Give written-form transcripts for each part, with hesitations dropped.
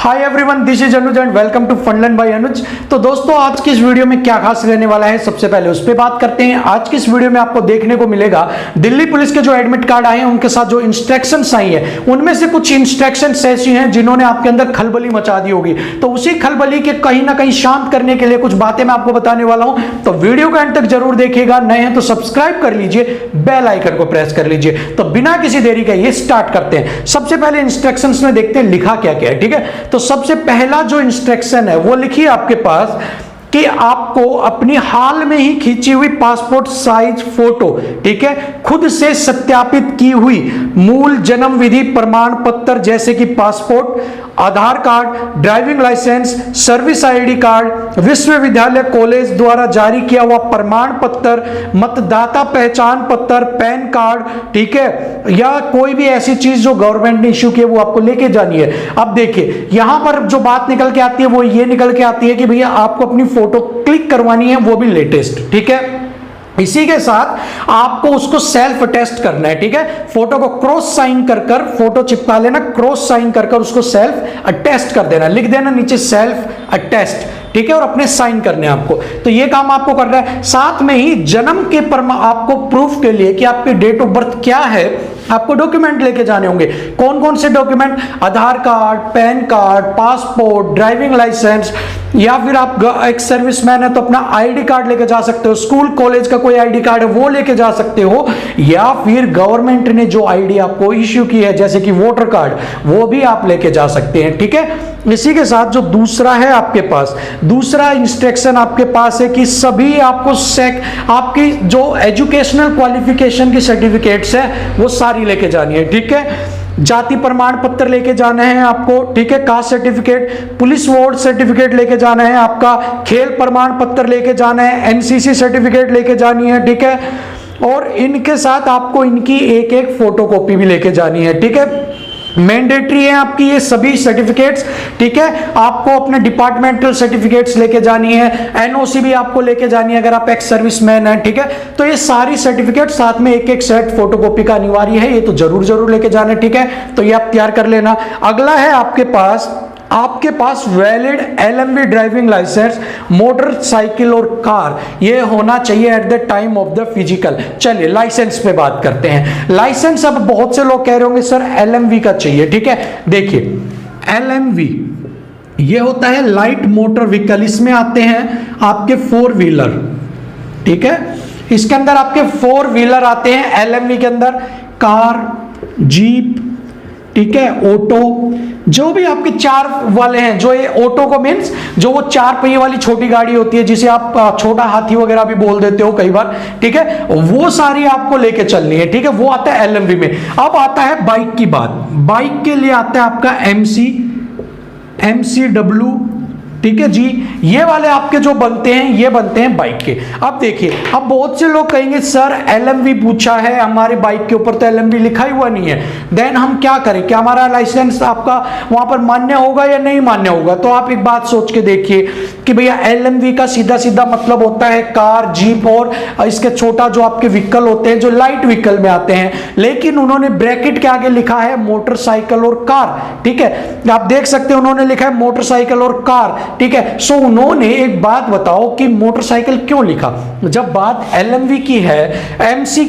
Hi everyone, this is Anuj and welcome to Funlearn by Anuj. तो दोस्तों, आज की इस वीडियो में क्या खास रहने वाला है, सबसे पहले उस पर बात करते हैं। आज की इस वीडियो में आपको देखने को मिलेगा दिल्ली पुलिस के जो एडमिट कार्ड आए हैं उनके साथ जो इंस्ट्रक्शंस आई है, उनमें से कुछ इंस्ट्रक्शंस ऐसी हैं जिन्होंने आपके अंदर खलबली मचा दी होगी। तो उसी खलबली के कहीं ना कहीं शांत करने के लिए कुछ बातें मैं आपको बताने वाला हूं, तो वीडियो को एंड तक जरूर देखिएगा। नए हैं तो सब्सक्राइब कर लीजिए, बेल आइकन को प्रेस कर लीजिए। तो बिना किसी देरी के ये स्टार्ट करते हैं। सबसे पहले इंस्ट्रक्शंस में देखते हैं लिखा क्या क्या है। ठीक है, तो सबसे पहला जो इंस्ट्रक्शन है वो लिखिए आपके पास कि आपको अपनी हाल में ही खींची हुई पासपोर्ट साइज फोटो, ठीक है, खुद से सत्यापित की हुई मूल जन्म विधि प्रमाण पत्र जैसे कि passport, Aadhaar card, driving licence, service ID card, विश्वविद्यालय कॉलेज द्वारा जारी किया हुआ प्रमाण पत्र, मतदाता पहचान पत्र, पैन कार्ड, ठीक है, या कोई भी ऐसी चीज जो गवर्नमेंट ने इश्यू की है वो आपको लेके जानी है। अब देखिए यहां पर जो बात निकल के आती है वो ये निकल के आती है कि भैया आपको अपनी फोटो क्लिक करवानी है, वो भी लेटेस्ट। ठीक है, इसी के साथ आपको उसको सेल्फ अटेस्ट करना है। ठीक है, फोटो को क्रॉस साइन कर कर फोटो चिपका लेना, क्रॉस साइन कर कर उसको सेल्फ अटेस्ट कर देना, लिख देना नीचे सेल्फ अटेस्ट। ठीक है, और अपने साइन करने आपको। तो ये काम आपको करना है। साथ में ही जन्म के आपको प्रूफ के लिए कि आपकी डेट ऑफ बर्थ क्या है, आपको डॉक्यूमेंट लेके जाने होंगे। कौन कौन से document? Aadhaar card, PAN card, passport, driving licence, या फिर आप एक सर्विसमैन है तो अपना आईडी कार्ड लेके जा सकते हो, स्कूल कॉलेज का कोई आईडी कार्ड है वो लेके जा सकते हो, या फिर गवर्नमेंट ने जो आईडी आपको इश्यू की है जैसे कि वोटर कार्ड, वो भी आप लेके जा सकते हैं। ठीक है, इसी के साथ जो दूसरा है आपके पास, दूसरा इंस्ट्रक्शन आपके पास है कि सभी आपको आपकी जो एजुकेशनल क्वालिफिकेशन की सर्टिफिकेट्स है वो सारी लेके जानी है। ठीक है, जाति प्रमाण पत्र लेके जाना है आपको, ठीक है, caste certificate, police ward certificate लेके जाना है, आपका खेल प्रमाण पत्र लेके जाना है, एनसीसी सर्टिफिकेट लेके जानी है। ठीक है, और इनके साथ आपको इनकी एक एक फोटोकॉपी भी लेके जानी है। ठीक है, मैंडेटरी है आपकी ये सभी सर्टिफिकेट्स। ठीक है, आपको अपने डिपार्टमेंटल सर्टिफिकेट्स लेके जानी है, एनओसी भी आपको लेके जानी है अगर आप एक्स सर्विसमैन है। ठीक है, तो ये सारी सर्टिफिकेट साथ में एक एक सेट फोटोकॉपी का अनिवार्य है, ये तो जरूर लेके जाना है। ठीक है, तो ये आप तैयार कर लेना। अगला है आपके पास valid LMV driving licence, motorcycle और कार, ये होना चाहिए at the time of the physical. चलिए लाइसेंस पे बात करते हैं। लाइसेंस अब बहुत से लोग कह रहे होंगे सर एलएमवी का चाहिए। ठीक है, देखिए एलएमवी ये होता है लाइट मोटर व्हीकल, इसमें आते हैं आपके 4 व्हीलर। ठीक है, इसके अंदर आपके 4 व्हीलर आते हैं एलएमवी के अंदर, कार, जीप, ठीक है, ऑटो, जो भी आपके 4 वाले हैं। जो ये ऑटो को मीन्स जो वो 4 पहिए वाली छोटी गाड़ी होती है जिसे आप छोटा हाथी वगैरह भी बोल देते हो कई बार। ठीक है, वो सारी आपको लेके चलनी है। ठीक है, वो आता है एलएमवी में। अब आता है बाइक की बात। बाइक के लिए आता है आपका एमसीडब्ल्यू। ठीक है जी, ये वाले आपके जो बनते हैं ये बनते हैं बाइक के। अब देखिए, अब बहुत से लोग कहेंगे सर एलएमवी पूछा है हमारे बाइक के ऊपर तो एलएमवी लिखा ही हुआ नहीं है, देन हम क्या करें? क्या हमारा लाइसेंस आपका वहां पर मान्य होगा या नहीं मान्य होगा? तो आप एक बात सोच के देखिए कि भैया एलएमवी का सीधा सीधा मतलब होता है कार, जीप और इसके छोटा जो आपके व्हीकल होते हैं जो लाइट व्हीकल में आते हैं, लेकिन उन्होंने ब्रैकेट के आगे लिखा है मोटरसाइकिल और कार। ठीक है, आप देख सकते हैं उन्होंने लिखा है मोटरसाइकिल और कार। ठीक है, सो उन्होंने एक बात बताओ कि मोटरसाइकिल क्यों लिखा? जब बात एलएमवी की है, एमसी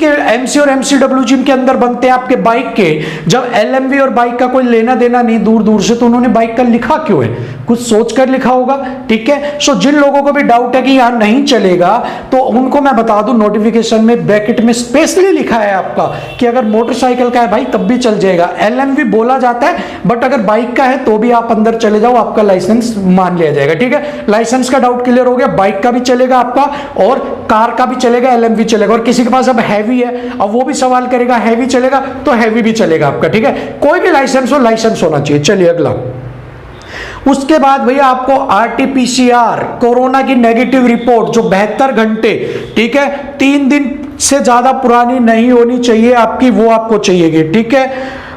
और एमसीडब्ल्यू जिनके अंदर बनते हैं आपके बाइक के, जब एलएमवी और बाइक का कोई लेना देना नहीं दूर दूर से, तो उन्होंने बाइक का लिखा क्यों है? कुछ सोचकर लिखा होगा। ठीक है, सो जिन लोगों को भी डाउट है कि यहां नहीं चलेगा तो उनको मैं बता दूं नोटिफिकेशन में ब्रैकेट में स्पेशली लिखा है आपका कि अगर मोटरसाइकिल का है भाई तब भी चल जाएगा, एलएमवी बोला जाता है, बट अगर बाइक का है तो भी आप अंदर चले जाओ, आपका लाइसेंस मान लिया जाएगा। ठीक है, लाइसेंस का डाउट क्लियर हो गया। बाइक का भी चलेगा आपका और कार का भी चलेगा, एलएमवी चलेगा। और किसी के पास अब हैवी है, अब वो भी सवाल करेगा हैवी चलेगा तो हैवी भी चलेगा आपका। ठीक है, कोई भी लाइसेंस हो, लाइसेंस होना चाहिए। चलिए अगला, उसके बाद भैया आपको आरटीपीसीआर कोरोना की नेगेटिव रिपोर्ट जो 72 घंटे, ठीक है, 3 दिन से ज्यादा पुरानी नहीं होनी चाहिए आपकी, वो आपको चाहिएगी। ठीक है,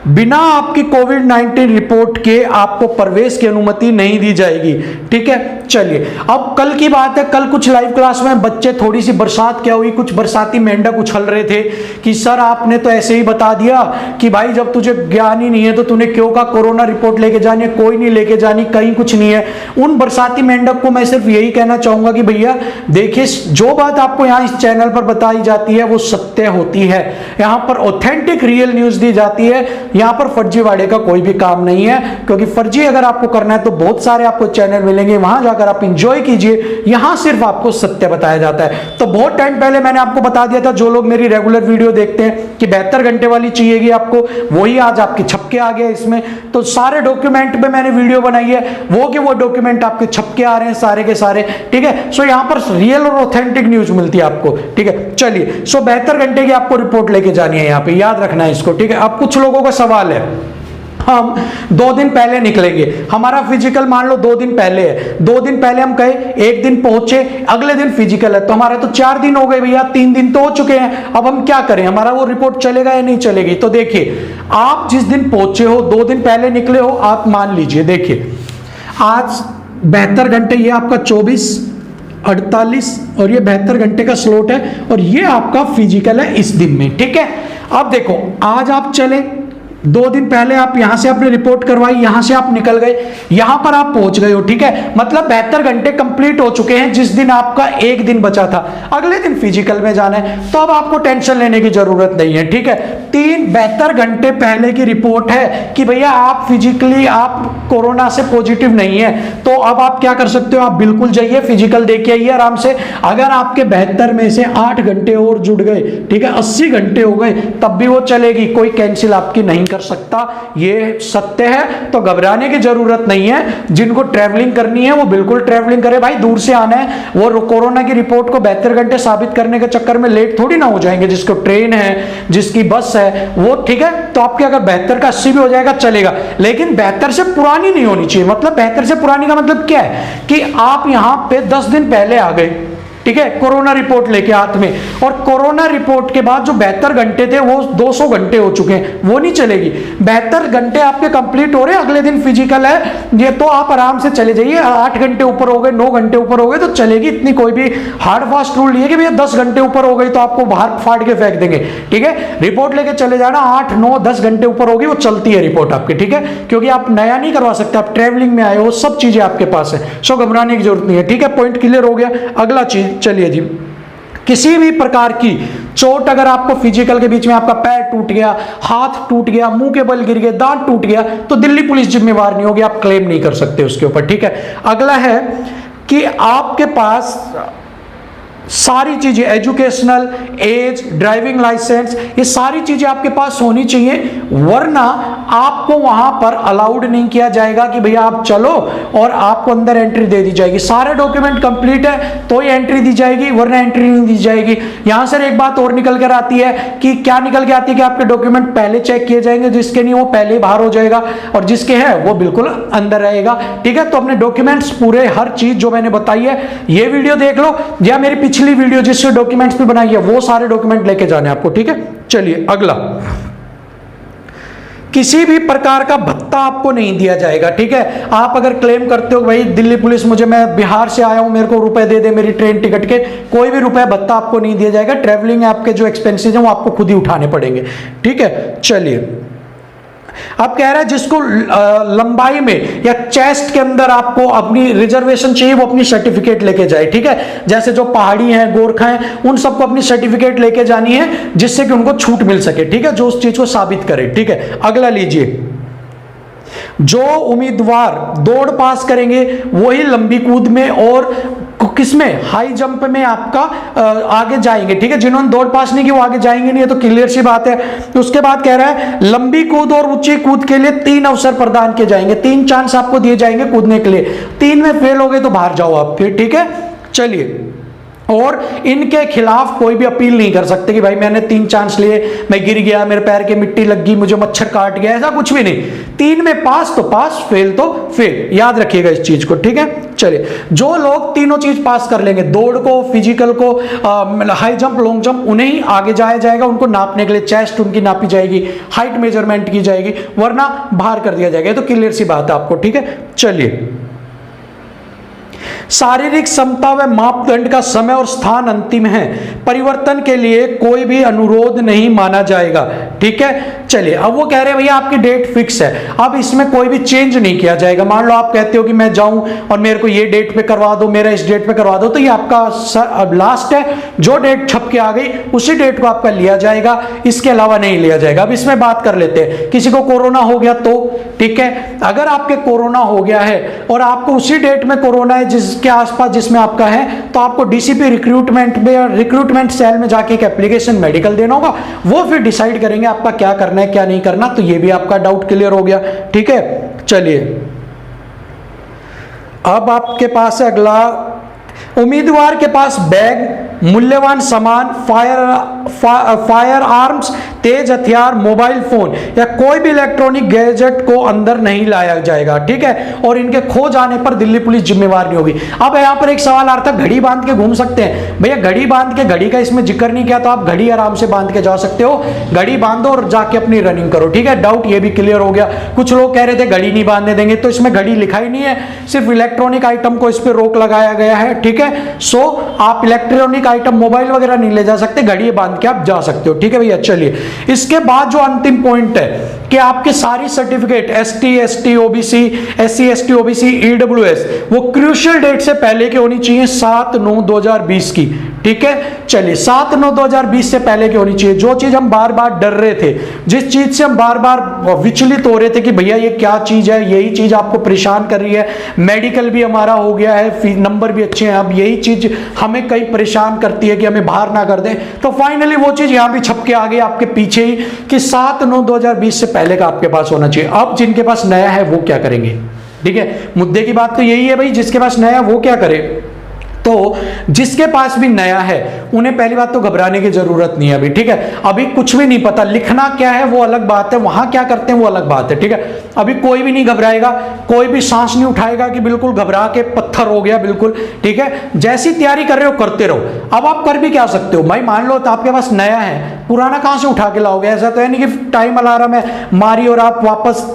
बिना आपकी कोविड-19 रिपोर्ट के आपको प्रवेश की अनुमति नहीं दी जाएगी। ठीक है, चलिए अब कल की बात है, कल कुछ लाइव क्लास में बच्चे थोड़ी सी बरसात क्या हुई, कुछ बरसाती मेंढक उछल रहे थे कि सर आपने तो ऐसे ही बता दिया कि भाई जब तुझे ज्ञान ही नहीं है तो तूने क्यों कहा कोरोना रिपोर्ट लेके जानी है, कोई नहीं लेके जानी, कहीं कुछ नहीं है। उन बरसाती मेंढक को मैं सिर्फ यही कहना चाहूंगा कि भैया देखिए, जो बात आपको यहाँ इस चैनल पर बताई जाती है वो सत्य होती है, यहाँ पर ऑथेंटिक रियल न्यूज दी जाती है, यहाँ पर फर्जीवाड़े का कोई भी काम नहीं है। क्योंकि फर्जी अगर आपको करना है तो बहुत सारे आपको चैनल मिलेंगे, वहां जाकर आप इंजॉय कीजिए, यहां सिर्फ आपको सत्य बताया जाता है। तो बहुत टाइम पहले मैंने आपको बता दिया था, जो लोग मेरी रेगुलर वीडियो देखते हैं, कि 72 घंटे वाली चाहिएगी आपको, वही आज आपके छपके आ गया इसमें। तो सारे डॉक्यूमेंट पे मैंने वीडियो बनाई है, वो डॉक्यूमेंट आपके छपके आ रहे हैं सारे के सारे। ठीक है, सो यहां पर रियल और ऑथेंटिक न्यूज मिलती है आपको। ठीक है, चलिए, सो 72 घंटे की आपको रिपोर्ट लेके जानी है, यहां पे याद रखना है इसको। ठीक है, अब कुछ लोगों का सवाल है, हम 2 दिन पहले निकलेंगे, हमारा फिजिकल मान लो 2 दिन पहले है, 2 दिन पहले हम गए, एक दिन पहुंचे, अगले दिन फिजिकल है, तो हमारा तो 4 दिन हो गए भैया, 3 दिन तो हो चुके हैं। अब हम क्या करें, हमारा वो रिपोर्ट चलेगा या नहीं चलेगी? तो देखिए, आप जिस दिन पहुंचे हो, 2 दिन पहले निकले हो, आप मान लीजिए, देखिए आज 72 घंटे, ये आपका 24, 48 और ये 72 घंटे का स्लॉट है, और ये आपका फिजिकल है इस दिन में। ठीक है, अब देखो, आज आप चले, 2 दिन पहले आप यहां से आपने रिपोर्ट करवाई, यहां से आप निकल गए, यहां पर आप पहुंच गए हो। ठीक है, मतलब 72 घंटे कंप्लीट हो चुके हैं, जिस दिन आपका एक दिन बचा था, अगले दिन फिजिकल में जाना है, तो अब आपको टेंशन लेने की जरूरत नहीं है। ठीक है, 72 घंटे पहले की रिपोर्ट है कि भैया आप फिजिकली आप कोरोना से पॉजिटिव नहीं है, तो अब आप क्या कर सकते हो, आप बिल्कुल जाइए फिजिकल देके आइए आराम से। अगर आपके 72 में से 8 घंटे और जुड़ गए, ठीक है, 80 घंटे हो गए, तब भी वो चलेगी, कोई कैंसिल आपकी नहीं कर सकता, ये सत्य है। तो घबराने की जरूरत नहीं है, जिनको ट्रैवलिंग करनी है वो बिल्कुल ट्रैवलिंग करे भाई, दूर से आना है, वो कोरोना की रिपोर्ट को 72 घंटे साबित करने के चक्कर में लेट थोड़ी ना हो जाएंगे, जिसको ट्रेन है, जिसकी बस है वो। ठीक है, तो आपके अगर 72 का 80 भी हो जाएगा चलेगा, लेकिन 72 से पुरानी नहीं होनी चाहिए। मतलब 72 से पुरानी का मतलब क्या है कि आप यहां पे 10 दिन पहले आ गए, ठीक है, कोरोना रिपोर्ट लेके हाथ में, और कोरोना रिपोर्ट के बाद जो 72 घंटे थे वो 200 घंटे हो चुके हैं, वो नहीं चलेगी। 72 घंटे आपके कंप्लीट हो रहे हैं, अगले दिन फिजिकल है, ये तो आप आराम से चले जाइए। 8 घंटे ऊपर हो गए, 9 घंटे ऊपर हो गए तो चलेगी, इतनी कोई भी हार्ड फास्ट रूल नहीं है कि भैया 10 घंटे ऊपर हो गई तो आपको बाहर फाड़ के फेंक देंगे। ठीक है, रिपोर्ट लेके चले जाना, 8, 9, 10 घंटे ऊपर होगी वो चलती है रिपोर्ट आपकी। ठीक है, क्योंकि आप नया नहीं करवा सकते, आप ट्रेवलिंग में आए हो, सब चीजें आपके पास है, सो घबराने की जरूरत नहीं है। ठीक है, पॉइंट क्लियर हो गया। अगला चीज, चलिए जी, किसी भी प्रकार की चोट अगर आपको फिजिकल के बीच में, आपका पैर टूट गया, हाथ टूट गया, मुंह के बल गिर गए, दांत टूट गया, तो दिल्ली पुलिस जिम्मेवार नहीं होगी, आप क्लेम नहीं कर सकते उसके ऊपर। ठीक है, अगला है कि आपके पास सारी चीजें, एजुकेशनल, एज, ड्राइविंग लाइसेंस, ये सारी चीजें आपके पास होनी चाहिए, वरना आपको वहां पर अलाउड नहीं किया जाएगा कि भैया आप चलो और आपको अंदर एंट्री दे दी जाएगी। सारे डॉक्यूमेंट कंप्लीट है तो ही एंट्री दी जाएगी, वरना एंट्री नहीं दी जाएगी। यहां से एक बात और निकल कर आती है कि क्या निकल के आती है कि आपके डॉक्यूमेंट पहले चेक किए जाएंगे, जिसके नहीं वो पहले ही बाहर हो जाएगा, और जिसके है वो बिल्कुल अंदर रहेगा। ठीक है, तो अपने डॉक्यूमेंट्स पूरे, हर चीज जो मैंने बताई है, ये वीडियो देख लो या मेरी पिछली वीडियो जिससे डॉक्यूमेंट्स भी बनाई है, वो सारे डॉक्यूमेंट लेके जाने आपको। ठीक है, चलिए अगला, किसी भी प्रकार का भत्ता आपको नहीं दिया जाएगा। ठीक है, आप अगर क्लेम करते हो भाई दिल्ली पुलिस मुझे, मैं बिहार से आया हूं, मेरे को रुपए दे दे मेरी ट्रेन टिकट के, कोई भी रुपए भत्ता आपको नहीं दिया जाएगा। ट्रेवलिंग आपके जो एक्सपेंसेस हैं वो आपको खुद ही उठाने पड़ेंगे। ठीक है, चलिए, अब कह रहा है जिसको लंबाई में या चेस्ट के अंदर आपको अपनी रिजर्वेशन चाहिए, वो अपनी सर्टिफिकेट लेके जाए। ठीक है, जैसे जो पहाड़ी हैं, गोरखा हैं, उन सबको अपनी सर्टिफिकेट लेके जानी है, जिससे कि उनको छूट मिल सके। ठीक है, जो उस चीज को साबित करे। ठीक है, अगला लीजिए, जो उम्मीदवार दौड़ पास करेंगे वही लंबी कूद में और किसमें, हाई जंप में आपका आगे जाएंगे। ठीक है, जिन्होंने दौड़ पास नहीं की वो आगे जाएंगे नहीं, है तो क्लियर सी बात है। उसके बाद कह रहा है लंबी कूद और ऊंची कूद के लिए 3 अवसर प्रदान किए जाएंगे, 3 चांस आपको दिए जाएंगे कूदने के लिए, 3 में फेल हो गए तो बाहर जाओ आप फिर। ठीक है, चलिए, और इनके खिलाफ कोई भी अपील नहीं कर सकते कि भाई मैंने 3 चांस लिए, मैं गिर गया, मेरे पैर के मिट्टी लग गई, मुझे मच्छर काट गया, ऐसा कुछ भी नहीं। 3 में पास तो पास, फेल तो फेल, याद रखिएगा इस चीज को, ठीक है। चलिए, जो लोग तीनों चीज पास कर लेंगे, दौड़ को, फिजिकल को, हाई जंप, लॉन्ग जंप, उन्हें ही आगे जाया जाएगा। उनको नापने के लिए चेस्ट उनकी नापी जाएगी, हाइट मेजरमेंट की जाएगी, वरना बाहर कर दिया जाएगा। तो क्लियर सी बात है आपको, ठीक है। चलिए, शारीरिक क्षमता व मापदंड का समय और स्थान अंतिम है, परिवर्तन के लिए कोई भी अनुरोध नहीं माना जाएगा, ठीक है। चलिए, अब वो कह रहे हैं भैया आपकी डेट फिक्स है, अब इसमें कोई भी चेंज नहीं किया जाएगा। मान लो आप कहते हो कि मैं जाऊं और मेरे को ये डेट पे करवा दो, मेरा इस डेट पे करवा दो, तो ये आपका लास्ट है, जो डेट छप के आ गई उसी डेट को आपका लिया जाएगा, इसके अलावा नहीं लिया जाएगा। अब इसमें बात कर लेते हैं, किसी को कोरोना हो गया तो, ठीक है, अगर आपके कोरोना हो गया है और आपको उसी डेट में कोरोना है जिसके आसपास जिसमें आपका है, तो आपको डीसीपी रिक्रूटमेंट में, रिक्रूटमेंट सेल में जाके एक एप्लीकेशन मेडिकल देना होगा। वो फिर डिसाइड करेंगे आपका क्या करना है क्या नहीं करना। तो ये भी आपका डाउट क्लियर हो गया, ठीक है। चलिए, अब आपके पास है अगला, उम्मीदवार के पास बैग, मूल्यवान सामान, फायर आर्म्स, तेज हथियार, मोबाइल फोन या कोई भी इलेक्ट्रॉनिक गैजेट को अंदर नहीं लाया जाएगा, ठीक है। और इनके खो जाने पर दिल्ली पुलिस जिम्मेवार नहीं होगी। अब यहां पर एक सवाल आता है, घड़ी बांध के घूम सकते हैं भैया? घड़ी बांध के, घड़ी का इसमें जिक्र नहीं किया, तो आप घड़ी आराम से बांध के जा सकते हो, घड़ी बांधो और जाके अपनी रनिंग करो, ठीक है। डाउट ये भी क्लियर हो गया। कुछ लोग कह रहे थे घड़ी नहीं बांधने देंगे, तो इसमें घड़ी लिखा ही नहीं है, सिर्फ इलेक्ट्रॉनिक आइटम को इस पर रोक लगाया गया है, ठीक है। सो आप इलेक्ट्रॉनिक आइटम, मोबाइल वगैरह नहीं ले जा सकते, घड़ी बांध के आप जा सकते हो, ठीक है भैया। चलिए, इसके बाद जो अंतिम पॉइंट है कि आपके सारी certificate ST, ST, OBC, SC, ST, OBC, EWS, वो क्रूशियल डेट से पहले की होनी चाहिए, 7/9/2020 की, ठीक है। चलिए, 7/9/2020 से पहले की होनी चाहिए। जो चीज हम बार बार डर रहे थे, जिस चीज से हम बार बार विचलित हो रहे थे कि भैया ये क्या चीज है, यही चीज आपको परेशान कर रही है, मेडिकल भी हमारा हो गया है, नंबर भी अच्छे हैं, अब यही चीज हमें कई परेशान करती है कि हमें बाहर ना कर दें, तो फाइनली वो चीज यहां भी छप के आ गई आपके पीछे ही कि 7/9/2020 से पहले का आपके पास होना चाहिए। अब जिनके पास नया है वो क्या करेंगे, ठीक है। मुद्दे की बात तो यही है भाई, जिसके पास नया है वो क्या करे। तो जिसके पास भी नया है उन्हें पहली बात तो घबराने की जरूरत नहीं है अभी, ठीक है। अभी कुछ भी नहीं पता, लिखना क्या है वो अलग बात है, वहां क्या करते हैं वो अलग बात है, ठीक है। अभी कोई भी नहीं घबराएगा, कोई भी सांस नहीं उठाएगा कि बिल्कुल घबरा के पत्थर हो गया, बिल्कुल, ठीक है। जैसी तैयारी कर रहे हो करते रहो। अब आप कर भी क्या सकते हो भाई, मान लो तो आपके पास नया है, पुराना कहां से उठा के लाओगे? ऐसा तो है नहीं कि टाइम अलार्म है मारी और आप वापस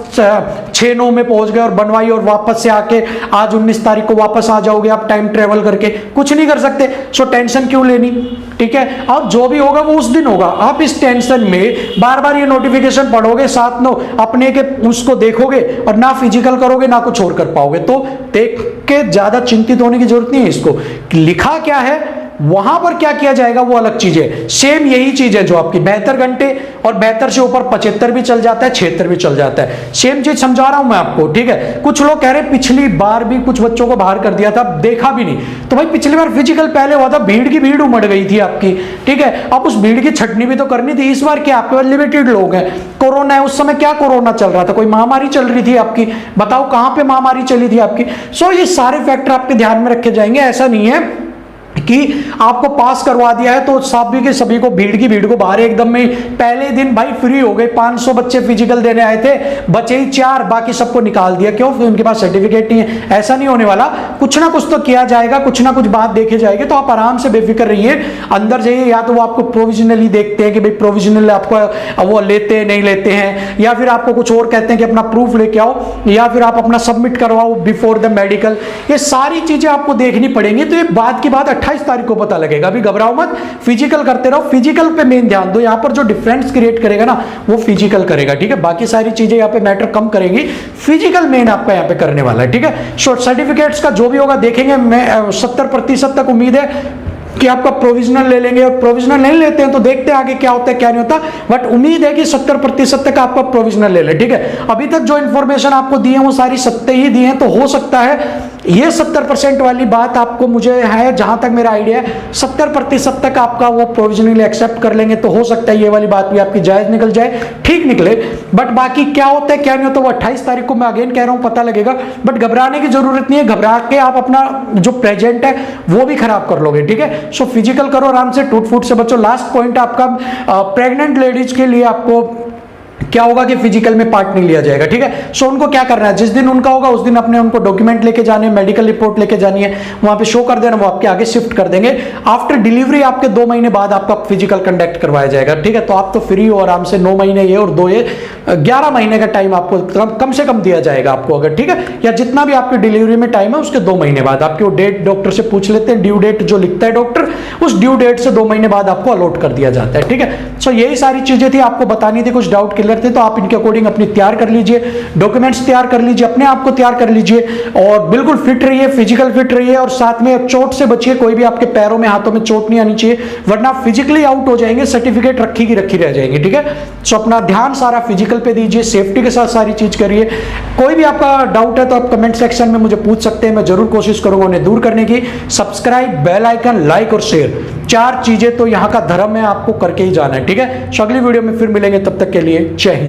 6/9 में पहुंच गए और बनवाई और वापस से आके आज 19 तारीख को वापस आ जाओगे आप टाइम ट्रेवल करके, कुछ नहीं कर सकते। सो टेंशन क्यों लेनी, ठीक है। अब जो भी होगा वो उस दिन होगा। आप इस टेंशन में बार बार ये नोटिफिकेशन पढ़ोगे, 7/9 अपने के उसको देखोगे और ना फिजिकल करोगे ना कुछ और कर पाओगे, तो देख के ज्यादा चिंतित होने की जरूरत नहीं है। इसको लिखा क्या है, वहां पर क्या किया जाएगा वो अलग चीज है। सेम यही चीज है जो आपकी 72 घंटे और 72 से ऊपर 75 भी चल जाता है, 76 भी चल जाता है। सेम चीज समझा रहा हूं मैं आपको, ठीक है। कुछ लोग कह रहे हैं पिछली बार भी कुछ बच्चों को बाहर कर दिया था, देखा भी नहीं, तो भाई पिछली बार फिजिकल पहले हुआ था, भीड़ की भीड़ उमड़ गई थी आपकी, ठीक है। अब उस भीड़ की छटनी भी तो करनी थी। इस बार क्या आपके पास लिमिटेड लोग हैं, कोरोना है, उस समय क्या कोरोना चल रहा था, कोई महामारी चल रही थी आपकी, बताओ कहां पे महामारी चली थी आपकी। सो ये सारे फैक्टर आपके ध्यान में रखे जाएंगे। ऐसा नहीं है कि आपको पास करवा दिया है तो सभी के सभी को भीड़ की भीड़ को बाहर एकदम में पहले दिन भाई फ्री हो गए। 500 बच्चे फिजिकल देने आए थे, बचे ही 4, बाकी सबको निकाल दिया। क्यों? उनके पास सर्टिफिकेट नहीं है। ऐसा नहीं होने वाला, कुछ ना कुछ तो किया जाएगा, कुछ ना कुछ बात देखे जाएगी। तो आप आराम से बेफिक्र रहिए, अंदर जाइए। या तो वो आपको प्रोविजनली देखते हैं कि भाई प्रोविजनल आपको वो लेते हैं नहीं लेते हैं, या फिर आपको कुछ और कहते हैं कि अपना प्रूफ लेके आओ, या फिर आप अपना सबमिट करवाओ बिफोर द मेडिकल। ये सारी चीजें आपको देखनी पड़ेंगी। तो ये बात की बात 28 तारीख को पता लगेगा। अभी घबराओ मत, फिजिकल करते रहो, फिजिकल पे मेन ध्यान दो। यहां पर जो डिफरेंस क्रिएट करेगा ना वो फिजिकल करेगा, ठीक है। बाकी सारी चीजें यहां पे मैटर कम करेंगी, फिजिकल मेन आपका यहां पे करने वाला है, ठीक है। शॉर्ट सर्टिफिकेट्स का जो भी होगा देखेंगे। मैं 70% तक उम्मीद है कि आपका प्रोविजनल ले लेंगे, और प्रोविजनल नहीं लेते हैं तो देखते हैं आगे क्या होता है क्या नहीं होता, बट उम्मीद है कि 70% तक आपका प्रोविजनल ले ले, ठीक है। अभी तक जो इंफॉर्मेशन आपको दी है वो सारी सत्य ही दी है, तो हो सकता है ये 70% वाली बात आपको मुझे है, जहां तक मेरा आइडिया है 70% तक आपका वो प्रोविजनली एक्सेप्ट कर लेंगे, तो हो सकता है ये वाली बात भी आपकी जायज निकल जाए, ठीक निकले। बट बाकी क्या होता है क्या नहीं होता वो 28 तारीख को मैं अगेन कह रहा हूं पता लगेगा। बट घबराने की जरूरत नहीं है, घबरा के आप अपना जो प्रेजेंट है वो भी खराब कर लोगे, ठीक है। सो फिजिकल करो आराम से, टूट फूट से बचो। लास्ट पॉइंट आपका प्रेग्नेंट लेडीज के लिए आपको क्या होगा कि फिजिकल में पार्ट नहीं लिया जाएगा, ठीक है। सो उनको क्या करना है, जिस दिन उनका होगा उस दिन अपने उनको डॉक्यूमेंट लेके जाने, मेडिकल रिपोर्ट लेके जानी है, वहां पे शो कर देना, वो आपके आगे शिफ्ट कर देंगे। आफ्टर डिलीवरी आपके 2 महीने बाद आपका फिजिकल कंडक्ट करवाया जाएगा, ठीक है। तो आप तो फ्री हो आराम से, 9 महीने ये और 2 ये 11 महीने का टाइम आपको कम से कम दिया जाएगा आपको, अगर ठीक है, या जितना भी आपकी डिलीवरी में टाइम है उसके 2 महीने बाद आपकी वो डेट डॉक्टर से पूछ लेते हैं, ड्यू डेट जो लिखता है डॉक्टर, उस ड्यू डेट से 2 महीने बाद आपको अलॉट कर दिया जाता है, ठीक है। सो यही सारी चीजें थी, आपको बतानी थी, कुछ डाउट क्लियर थे तो आप इनके अकॉर्डिंग अपनी तैयार कर लीजिए, डॉक्यूमेंट्स तैयार कर लीजिए, अपने आप को तैयार कर लीजिए और बिल्कुल फिट रहिए, फिजिकल फिट रहिए और साथ में चोट से बचिए, कोई भी आपके पैरों में हाथों में चोट नहीं आनी चाहिए, वरना फिजिकली आउट हो जाएंगे, सर्टिफिकेट रखी की रखी रह जाएंगे, ठीक है। सो अपना ध्यान सारा फिजिकल पे दीजिए, सेफ्टी के साथ सारी चीज करिए। कोई भी आपका डाउट है तो आप कमेंट सेक्शन में मुझे पूछ सकते हैं, मैं जरूर कोशिश करूंगा उन्हें दूर करने की। सब्सक्राइब, बेल आइकन, लाइक और शेयर, 4 चीजें तो यहां का धर्म है, आपको करके ही जाना है, ठीक है। अगली वीडियो में फिर मिलेंगे, तब तक के लिए जय हिंद।